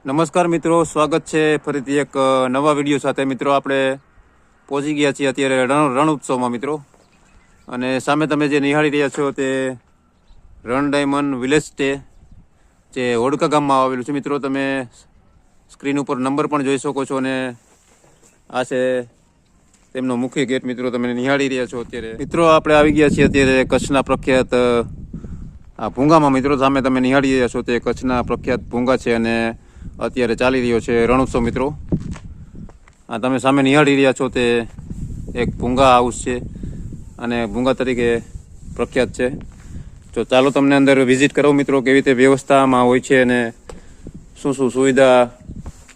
નમસ્કાર મિત્રો, સ્વાગત છે ફરીથી એક નવા વિડીયો સાથે. મિત્રો આપણે પહોંચી ગયા છીએ અત્યારે રણ ઉત્સવમાં મિત્રો, અને સામે તમે જે નિહાળી રહ્યા છો તે રણ ડાયમંડ વિલેજ સ્ટે જે હોડકા ગામમાં આવેલું છે. મિત્રો તમે સ્ક્રીન ઉપર નંબર પણ જોઈ શકો છો, અને આ છે તેમનો મુખ્ય ગેટ. મિત્રો તમે નિહાળી રહ્યા છો અત્યારે. મિત્રો આપણે આવી ગયા છીએ અત્યારે કચ્છના પ્રખ્યાત આ ભૂંગામાં. મિત્રો સામે તમે નિહાળી રહ્યા છો તે કચ્છના પ્રખ્યાત ભૂંગા છે, અને અત્યારે ચાલી રહ્યો છે રણોત્સવ. મિત્રો આ તમે સામે નિહાળી રહ્યા છો તે એક ભૂંગા હાઉસ છે, અને ભૂંગા તરીકે પ્રખ્યાત છે. તો ચાલો તમને અંદર વિઝિટ કરો મિત્રો, કેવી રીતે વ્યવસ્થામાં હોય છે અને શું શું સુવિધા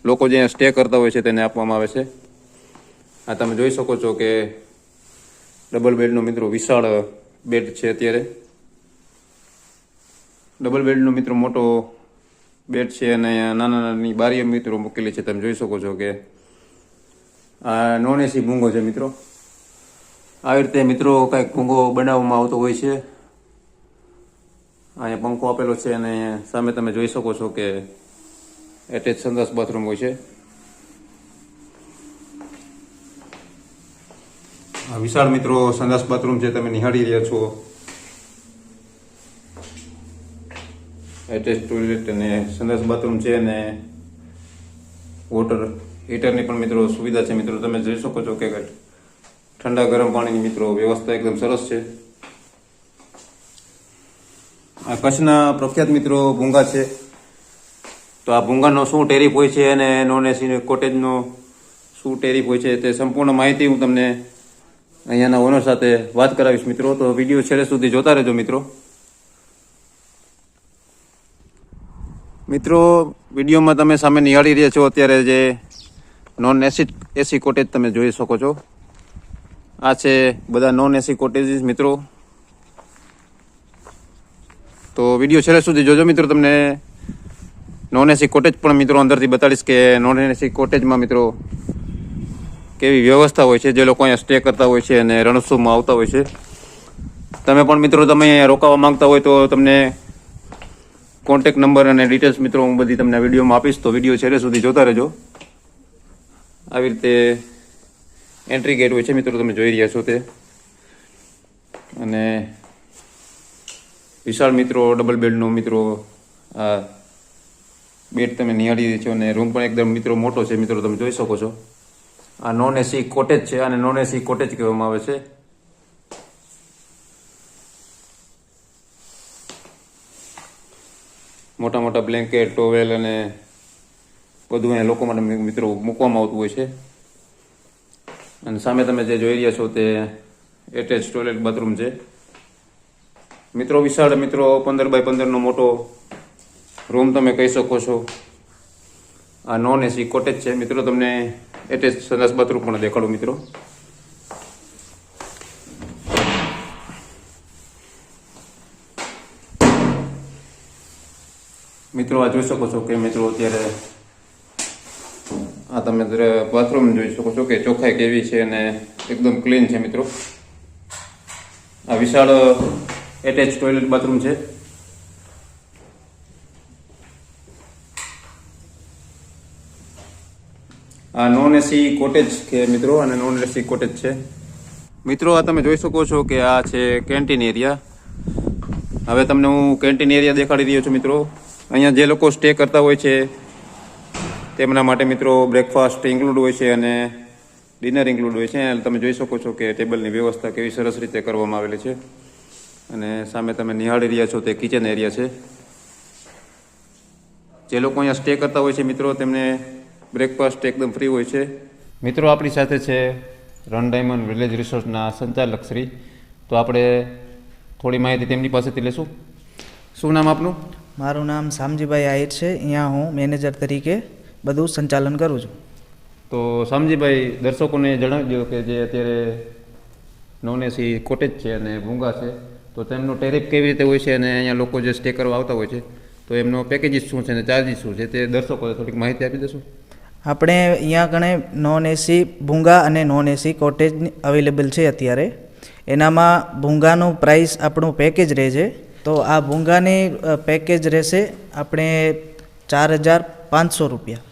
લોકો જે સ્ટે કરતા હોય છે તેને આપવામાં આવે છે. આ તમે જોઈ શકો છો કે ડબલ બેડનો મિત્રો વિશાળ બેડ છે. અત્યારે ડબલ બેડનો મિત્રો મોટો બેડ છે, અને નાના નાની બારીઓ મિત્રો મૂકેલી છે. તમે જોઈ શકો છો કે આ નોન એસી ભૂંગો છે. મિત્રો આવી રીતે મિત્રો કંઈક ભૂંગો બનાવવામાં આવતો હોય છે. અહીંયા પંખો આપેલો છે, અને સામે તમે જોઈ શકો છો કે એટેચ સંડાસ બાથરૂમ હોય છે. આ વિશાળ મિત્રો સંડાસ બાથરૂમ છે, તમે નિહાળી રહ્યા છો. એટેચ ટોયલેટ અને સંડાસ બાથરૂમ છે, અને વોટર હીટરની પણ મિત્રો સુવિધા છે. મિત્રો તમે જોઈ શકો છો કે ઠંડા ગરમ પાણીની મિત્રો વ્યવસ્થા એકદમ સરસ છે. આ કચ્છના પ્રખ્યાત મિત્રો ભૂંગા છે. તો આ ભૂંગાનો શું ટેરિફ હોય છે અને નોન એસી કોટેજનો શું ટેરિફ હોય છે તે સંપૂર્ણ માહિતી હું તમને અહીંયાના ઓનર સાથે વાત કરાવીશ. મિત્રો તો વિડીયો છેલ્લે સુધી જોતા રહેજો. મિત્રો વિડીયોમાં તમે સામે નિહાળી રહ્યા છો અત્યારે જે નોન એસી કોટેજ તમે જોઈ શકો છો. આ છે બધા નોન એસી કોટેજીસ મિત્રો. તો વિડીયો છેલ્લે સુધી જોજો મિત્રો, તમને નોન એસી કોટેજ પણ મિત્રો અંદરથી બતાડીશ કે નોન એસી કોટેજમાં મિત્રો કેવી વ્યવસ્થા હોય છે. જે લોકો અહીંયા સ્ટે કરતા હોય છે અને રણોત્સવમાં આવતા હોય છે, તમે પણ મિત્રો તમે અહીંયા રોકાવા માંગતા હોય તો તમને કોન્ટેક્ટ નંબર અને ડિટેલ્સ મિત્રો હું બધી તમને વિડીયોમાં આપીશ. તો વિડીયો છેલ્લે સુધી જોતા રહેજો. આવી રીતે એન્ટ્રી ગેટ હોય છે મિત્રો, તમે જોઈ રહ્યા છો તે, અને વિશાળ મિત્રો ડબલ બેડનો મિત્રો આ બેડ તમે નિહાળી રહ્યા છો, અને રૂમ પણ એકદમ મિત્રો મોટો છે. મિત્રો તમે જોઈ શકો છો આ નોન એસી કોટેજ છે, અને નોન એસી કોટેજ કહેવામાં આવે છે. મોટા મોટા બ્લેન્કેટ, ટોવેલ અને બધું અહીંયા લોકો માટે મિત્રો મૂકવામાં આવતું હોય છે. અને સામે તમે જે જોઈ રહ્યા છો તે એટેચ ટોયલેટ બાથરૂમ છે. મિત્રો વિશાળ મિત્રો 15x15 મોટો રૂમ તમે કહી શકો છો. આ નોન એસી કોટેજ છે. મિત્રો તમને એટેચ સંડાસ બાથરૂમ પણ દેખાડું મિત્રો. મિત્રો આ જોઈ શકો છો કે મિત્રો અત્યારે આ તમે બાથરૂમ જોઈ શકો છો કે ચોખ્ખાઈ કેવી છે અને એકદમ ક્લીન છે. મિત્રો આ વિશાળ એટેચ ટોયલેટ બાથરૂમ છે. આ નોન એસી કોટેજ કે મિત્રો, અને નોન એસી કોટેજ છે. મિત્રો આ તમે જોઈ શકો છો કે આ છે કેન્ટીન એરિયા. હવે તમને હું કેન્ટીન એરિયા દેખાડી રહ્યો છું. મિત્રો અહીંયા જે લોકો સ્ટે કરતા હોય છે તેમના માટે મિત્રો બ્રેકફાસ્ટ ઇન્ક્લુડ હોય છે અને ડિનર ઇન્ક્લુડ હોય છે. તમે જોઈ શકો છો કે ટેબલની વ્યવસ્થા કેવી સરસ રીતે કરવામાં આવેલી છે, અને સામે તમે નિહાળી રહ્યા છો તે કિચન એરિયા છે. જે લોકો અહીંયા સ્ટે કરતા હોય છે મિત્રો તેમને બ્રેકફાસ્ટ એકદમ ફ્રી હોય છે. મિત્રો આપણી સાથે છે રણ ડાયમંડ વિલેજ રિસોર્ટના સંચાલક શ્રી. તો આપણે થોડી માહિતી તેમની પાસેથી લેશું. શું નામ આપનું? મારું નામ શામજીભાઈ આહિર છે. અહીંયા હું મેનેજર તરીકે બધું સંચાલન કરું છું. તો શામજીભાઈ, દર્શકોને જણાવજો કે જે અત્યારે નોન એસી કોટેજ છે અને ભૂંગા છે, તો તેમનો ટેરિફ કેવી રીતે હોય છે, અને અહીંયા લોકો જે સ્ટે કરવા આવતા હોય છે તો એમનો પેકેજીસ શું છે અને ચાર્જીસ શું છે તે દર્શકોને થોડીક માહિતી આપી દેશો. આપણે અહીંયા કણે નોન એસી ભૂંગા અને નોન એસી કોટેજ અવેલેબલ છે અત્યારે. એનામાં ભૂંગાનું પ્રાઇસ આપણું પેકેજ રહે છે. તો આ ભૂંગાની પેકેજ રહેશે આપણે 4,000 500 રૂપિયા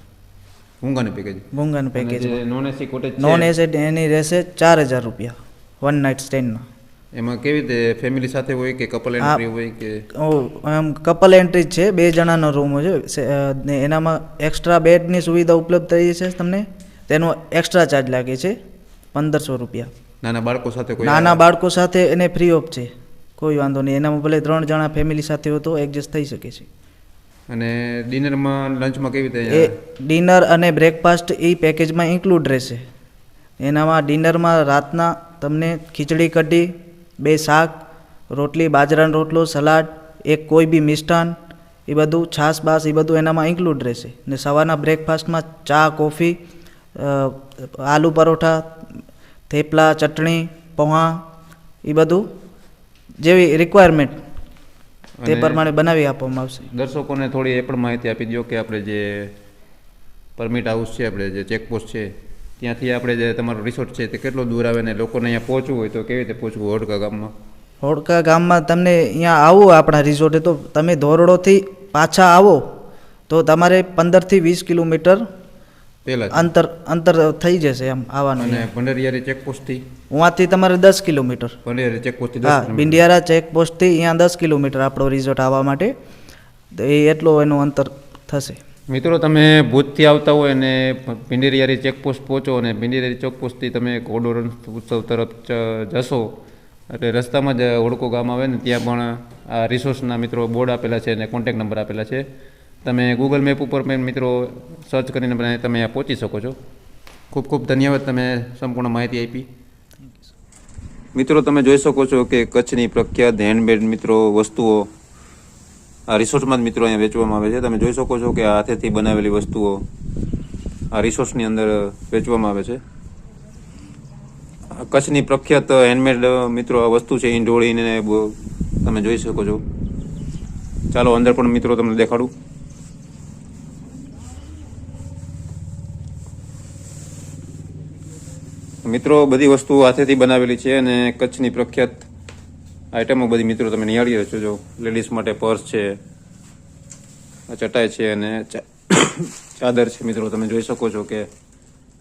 ભૂંગાનું પેકેજ. ભૂંગાનું package. Non AC cottage non AC એની રહેશે 4000 રૂપિયા 1 નાઇટ સ્ટેના. એમાં કેવી રીતે ફેમિલી સાથે હોય કે કપલ એન્ટ્રી હોય કે? આમ કપલ એન્ટ્રી જ છે, 2 જણાનો રૂમ છે ને એનામાં એક્સ્ટ્રા બેડની સુવિધા ઉપલબ્ધ થઈ છે તમને. તેનો એક્સ્ટ્રા ચાર્જ લાગે છે 1500 રૂપિયા. નાના બાળકો સાથે કોઈ? નાના બાળકો સાથે એને ફ્રી ઓફ છે, કોઈ વાંધો નહીં. એનામાં ભલે 3 જણા ફેમિલી સાથે હોય તો એડજસ્ટ થઈ શકે છે. અને ડિનરમાં લંચમાં કેવી એ રીતે? ડિનર અને બ્રેકફાસ્ટ એ પેકેજમાં ઇન્ક્લુડ રહેશે. એનામાં ડિનરમાં રાતના તમને ખીચડી કઢી, 2 શાક, રોટલી, બાજરાનો રોટલો, સલાડ, એક કોઈ બી મિષ્ટાન, એ બધું છાશ બાસ એ બધું એનામાં ઇન્ક્લુડ રહેશે. ને સવારના બ્રેકફાસ્ટમાં ચા, કોફી, આલુ પરોઠા, થેપલા, ચટણી, પૌવા એ બધું જેવી રિક્વાયરમેન્ટ તે પ્રમાણે બનાવી આપવામાં આવશે. દર્શકોને થોડી એ પણ માહિતી આપી દો કે આપણે જે પરમિટ હાઉસ છે, આપણે જે ચેકપોસ્ટ છે, ત્યાંથી આપણે જે તમારો રિસોર્ટ છે તે કેટલો દૂર આવે ને લોકોને અહીંયા પહોંચવું હોય તો કેવી રીતે પહોંચવું હોડકા ગામમાં? હોડકા ગામમાં તમને અહીંયા આવો આપણા રિસોર્ટે તો તમે ધોરડોથી પાછા આવો તો તમારે 15 થી 20 કિલોમીટર પહેલા અંતર થઈ જશે એમ આવવાનું. અને ભંડેરિયારી ચેકપોસ્ટથી ઉहाँથી તમારે 10 કિલોમીટર. ભંડેરિયારી ચેકપોસ્ટથી 10 હા, કિલોમીટર. બિંડિયારા ચેકપોસ્ટથી અહીંયા 10 કિલોમીટર આપણો રિસોર્ટ આવવા માટે, તો એ એટલો એનું અંતર થશે. મિત્રો તમે ભુજથી આવતા હોય અને ભીંડેરિયારી ચેકપોસ્ટ પહોંચો અને ભીંડેરિયારી ચેકપોસ્ટથી તમે ઘોડો રણ ઉત્સવ તરફ જશો એટલે રસ્તામાં જ હોડકો ગામ આવે ને ત્યાં પણ આ રિસોર્ટ્સના મિત્રો બોર્ડ આપેલા છે અને કોન્ટેક નંબર આપેલા છે. તમે ગૂગલ મેપ ઉપર પણ મિત્રો સર્ચ કરીને તમે અહીંયા પહોંચી શકો છો. ખૂબ ખૂબ ધન્યવાદ, તમે સંપૂર્ણ માહિતી આપી. મિત્રો તમે જોઈ શકો છો કે કચ્છની પ્રખ્યાત હેન્ડમેડ મિત્રો વસ્તુઓ આ રિસોર્ટમાં જ મિત્રો અહીંયા વેચવામાં આવે છે. તમે જોઈ શકો છો કે આ હાથેથી બનાવેલી વસ્તુઓ આ રિસોર્ટની અંદર વેચવામાં આવે છે. કચ્છની પ્રખ્યાત હેન્ડમેડ મિત્રો આ વસ્તુ છે, ઈંઢોળીને તમે જોઈ શકો છો. ચાલો અંદર પણ મિત્રો તમને દેખાડું. મિત્રો બધી વસ્તુ હાથેથી બનાવેલી છે અને કચ્છની પ્રખ્યાત આઈટમો બધી મિત્રો તમે નિહાળી રહ્યો છો. જો લેડીઝ માટે પર્સ છે, ચટાઈ છે અને ચાદર છે. મિત્રો તમે જોઈ શકો છો કે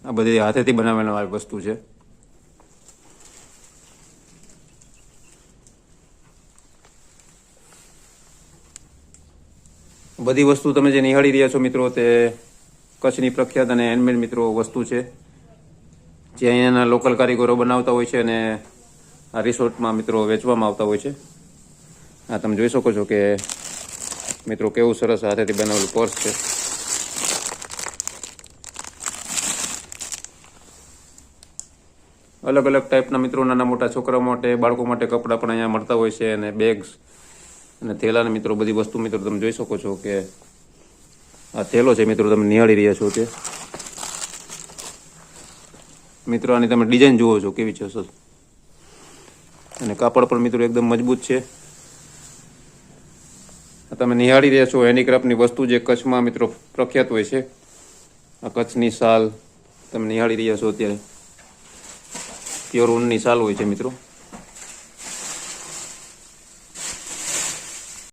આ બધી હાથેથી બનાવેલી વસ્તુ છે. બધી વસ્તુ તમે જે નિહાળી રહ્યા છો મિત્રો તે કચ્છની પ્રખ્યાત અને હેન્ડમેડ મિત્રો વસ્તુ છે જે અહીંયાના લોકલ કારીગરો બનાવતા હોય છે અને આ રિસોર્ટમાં મિત્રો વેચવામાં આવતા હોય છે. આ તમે જોઈ શકો છો કે મિત્રો કેવું સરસ હાથેથી બનાવેલું પર્સ છે. અલગ અલગ ટાઈપના મિત્રો નાના મોટા છોકરાઓ માટે, બાળકો માટે કપડાં પણ અહીંયા મળતા હોય છે અને બેગ્સ અને થેલાને મિત્રો બધી વસ્તુ મિત્રો તમે જોઈ શકો છો કે આ થેલો છે મિત્રો તમે નિહાળી રહ્યા છો તે. મિત્રો આની તમે ડિઝાઇન જુઓ છો કેવી છે સર, અને કાપડ પણ મિત્રો એકદમ મજબૂત છે. તમે નિહાળી રહ્યા છો હેન્ડીક્રાફ્ટની વસ્તુ જે કચ્છમાં મિત્રો પ્રખ્યાત હોય છે. આ કચ્છની શાલ તમે નિહાળી રહ્યા છો અત્યારે, પ્યોર ઊનની શાલ હોય છે મિત્રો.